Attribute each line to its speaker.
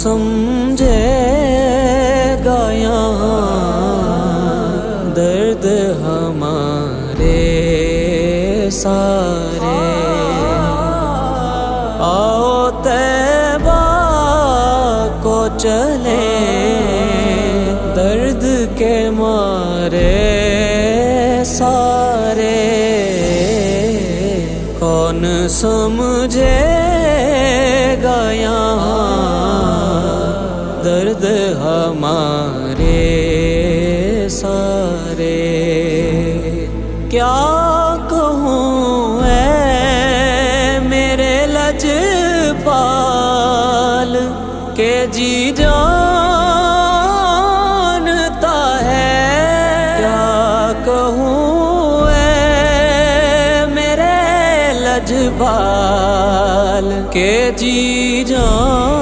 Speaker 1: سمجھے گا یہاں درد ہمارے سارے؟ آؤ طیبہ کو چلیں درد کے مارے سارے، کون سمجھے گا یہاں درد ہمارے سارے؟ کیا کہوں اے میرے لجپال کہ جی جانتا ہے، کیا کہوں اے میرے لجپال کہ جی جانتا